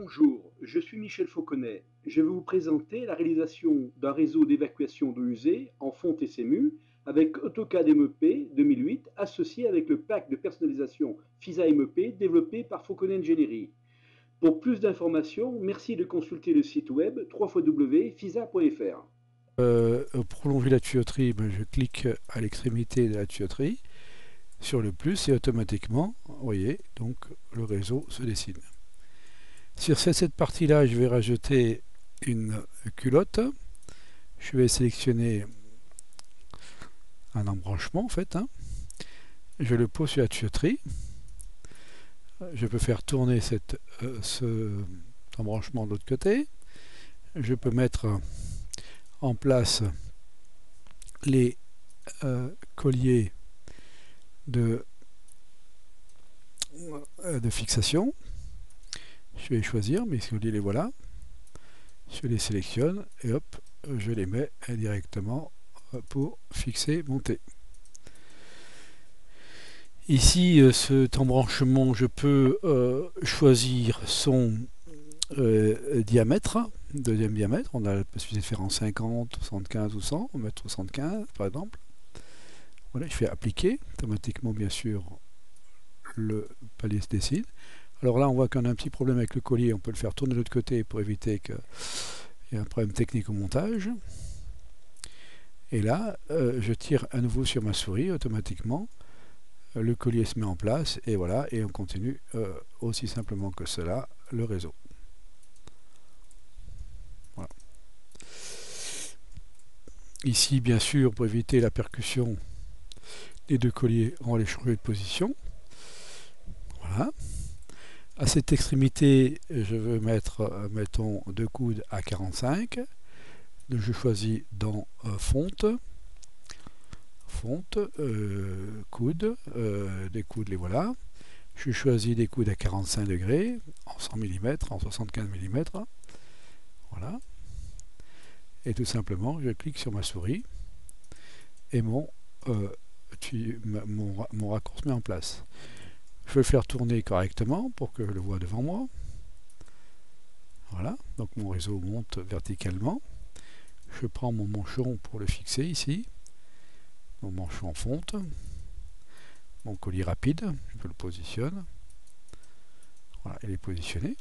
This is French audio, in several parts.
Bonjour, je suis Michel Fauconnet. Je vais vous présenter la réalisation d'un réseau d'évacuation d'eau usée en fonte SMU avec AutoCAD MEP 2008 associé avec le pack de personnalisation FISA MEP développé par Fauconnet Engineering. Pour plus d'informations, merci de consulter le site web www.fisa.fr. Prolonger la tuyauterie, je clique à l'extrémité de la tuyauterie sur le plus et automatiquement, vous voyez, donc le réseau se dessine. Sur cette partie-là, je vais rajouter une culotte. Je vais sélectionner un embranchement en fait. Je le pose sur la tuyauterie. Je peux faire tourner cet embranchement de l'autre côté. Je peux mettre en place les colliers de fixation. Je vais choisir mes colliers, les voilà. Je les sélectionne et hop, je les mets directement pour fixer, monter. Ici, cet embranchement, je peux choisir son diamètre, deuxième diamètre. On a la possibilité de faire en 50, 75 ou 100. On va mettre 75 par exemple. Voilà, je fais appliquer. Automatiquement, bien sûr, le palier se dessine. Alors là, on voit qu'on a un petit problème avec le collier. On peut le faire tourner de l'autre côté pour éviter qu'il y ait un problème technique au montage. Et là, je tire à nouveau sur ma souris automatiquement. Le collier se met en place et voilà, et on continue aussi simplement que cela, le réseau. Voilà. Ici, bien sûr, pour éviter la percussion des deux colliers, on va les changer de position. Voilà. À cette extrémité, je veux mettre, mettons, deux coudes à 45. Donc je choisis dans fonte, coude, des coudes, les voilà. Je choisis des coudes à 45 degrés, en 100 mm, en 75 mm. Voilà. Et tout simplement, je clique sur ma souris et mon raccord se met en place. Je vais le faire tourner correctement pour que je le voie devant moi. Voilà, donc mon réseau monte verticalement. Je prends mon manchon pour le fixer ici. Mon manchon en fonte. Mon collier rapide, je le positionne. Voilà, il est positionné.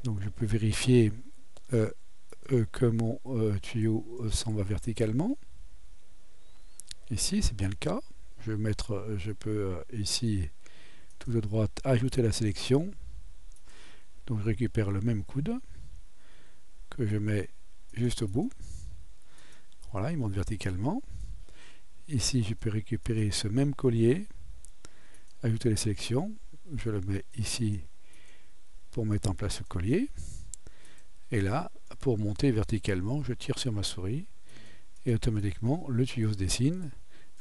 Donc je peux vérifier que mon tuyau s'en va verticalement. Ici, c'est bien le cas. Je peux ici, tout de droite, ajouter la sélection. Donc je récupère le même coude que je mets juste au bout. Voilà, il monte verticalement. Ici, je peux récupérer ce même collier, ajouter les sélections. Je le mets ici pour mettre en place le collier. Et là, pour monter verticalement, je tire sur ma souris et automatiquement, le tuyau se dessine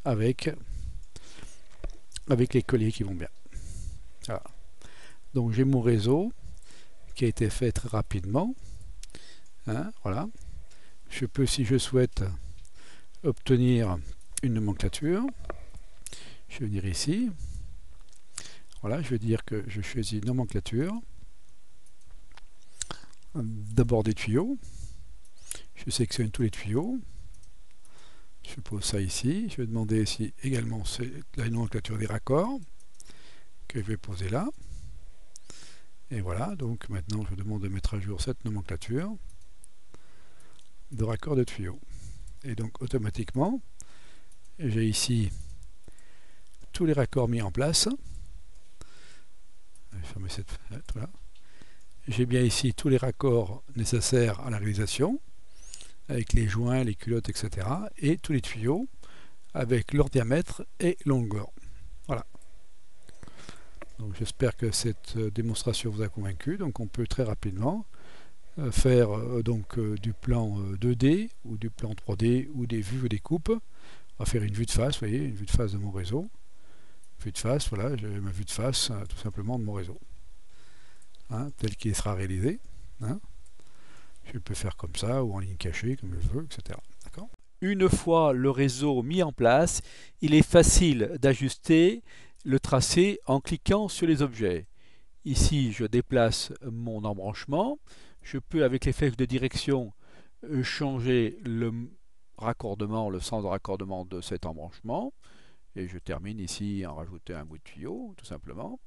avec les colliers qui vont bien. Voilà. Donc j'ai mon réseau qui a été fait très rapidement. Voilà. Je peux, si je souhaite, obtenir une nomenclature. Je vais venir ici. Voilà, je vais dire que je choisis nomenclature. D'abord des tuyaux. Je sélectionne tous les tuyaux. Je pose ça ici. Je vais demander ici également la nomenclature des raccords que je vais poser là. Et voilà, donc maintenant je demande de mettre à jour cette nomenclature de raccords de tuyaux. Et donc automatiquement, j'ai ici tous les raccords mis en place. Je vais fermer cette fenêtre là. J'ai bien ici tous les raccords nécessaires à la réalisation, avec les joints, les culottes, etc. Et tous les tuyaux avec leur diamètre et longueur. Voilà. Donc j'espère que cette démonstration vous a convaincu. Donc on peut très rapidement faire du plan 2D ou du plan 3D ou des vues ou des coupes. On va faire une vue de face, vous voyez, une vue de face de mon réseau. Vue de face, voilà, j'ai ma vue de face tout simplement de mon réseau. Tel qu'il sera réalisé. Je peux faire comme ça ou en ligne cachée, comme je veux, etc. D'accord ? Une fois le réseau mis en place, il est facile d'ajuster le tracé en cliquant sur les objets. Ici, je déplace mon embranchement. Je peux, avec les flèches de direction, changer le raccordement, le sens de raccordement de cet embranchement. Et je termine ici en rajouter un bout de tuyau, tout simplement.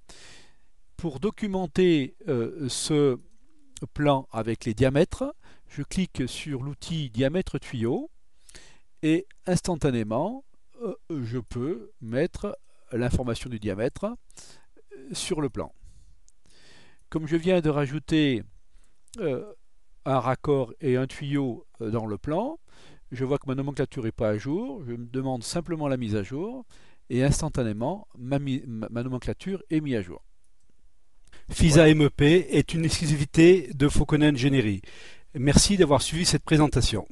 Pour documenter ce plan avec les diamètres, je clique sur l'outil diamètre tuyau et instantanément, je peux mettre l'information du diamètre sur le plan. Comme je viens de rajouter un raccord et un tuyau dans le plan, je vois que ma nomenclature n'est pas à jour, je me demande simplement la mise à jour et instantanément ma nomenclature est mise à jour. FISA MEP est une exclusivité de Fauconnet Ingénierie. Merci d'avoir suivi cette présentation.